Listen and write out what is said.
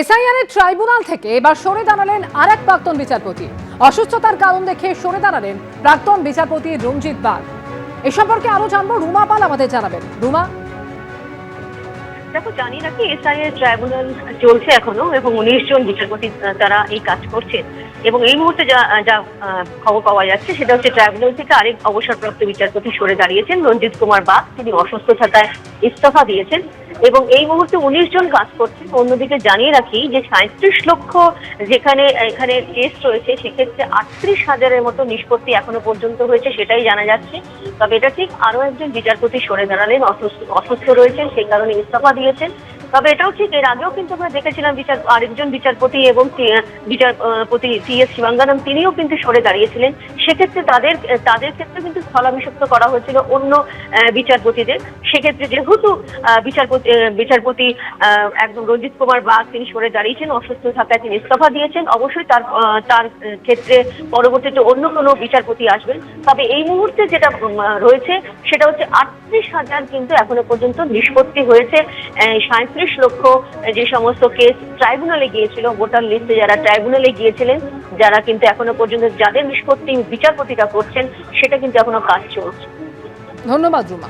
SIR এর tribunal থেকে এবার সরে দাঁড়ালেন আরেক প্রাক্তন বিচারপতি। অসুস্থতার কারণ দেখে সরে দাঁড়ালেন প্রাক্তন বিচারপতি রঞ্জিত বাগ। এ সম্পর্কে আরো জানবো, রুমা পাল আমাদের জানাবেন। রুমা, দেখো, জানি নাকি এসআইআর ট্রাইব্যুনাল চলছে এখনো এবং 19 জন বিচারপতি তারা এই কাজ করছেন এবং এই মুহূর্তে যা খবর পাওয়া যাচ্ছে সেটা হচ্ছে ট্রাইব্যুনাল থেকে আরেক অবসরপ্রাপ্ত বিচারপতি সরে দাঁড়িয়েছেন রঞ্জিত কুমার বাগ। তিনি অসুস্থ থাকায় ইস্তফা দিয়েছেন এবং এই মুহূর্তে 19 জন কাজ করছেন। অন্যদিকে জানিয়ে রাখি যে 37 লক্ষ এখানে কেস রয়েছে, সেক্ষেত্রে 38,000-এর মতো নিষ্পত্তি এখনো পর্যন্ত হয়েছে, সেটাই জানা যাচ্ছে। তবে এটা ঠিক, আরো একজন বিচারপতি সরে দাঁড়ালেন, অসুস্থ রয়েছেন, সেই কারণে ইস্তফা দিয়েছেন। তবে এটাও ঠিক, এর আগেও কিন্তু আমরা দেখেছিলাম আরেকজন বিচারপতি এবং বিচারপতি টি.এস. শিবাঙ্গানম, তিনিও কিন্তু সরে দাঁড়িয়েছিলেন। সেক্ষেত্রে তাদের ক্ষেত্রে কিন্তু স্থলাভিষিক্ত করা হয়েছিল অন্য বিচারপতিদের। সেক্ষেত্রে যেহেতু বিচারপতি একদম রঞ্জিত কুমার বাগ তিনি সরে দাঁড়িয়েছেন, অসুস্থ থাকায় তিনি ইস্তফা দিয়েছেন, অবশ্যই তার ক্ষেত্রে পরবর্তীতে অন্য কোনো বিচারপতি আসবেন। তবে এই মুহূর্তে যেটা রয়েছে সেটা হচ্ছে 38,000 কিন্তু এখনো পর্যন্ত নিষ্পত্তি হয়েছে। 37 লক্ষ যে সমস্ত কেস ট্রাইব্যুনালে গিয়েছিল, ভোটার লিস্টে যারা ট্রাইব্যুনালে গিয়েছিলেন, যারা কিন্তু এখনো পর্যন্ত যাদের নিষ্পত্তি বিচারপতিরা করছেন, সেটা কিন্তু এখনো কাজ চলছে। ধন্যবাদ রুমা।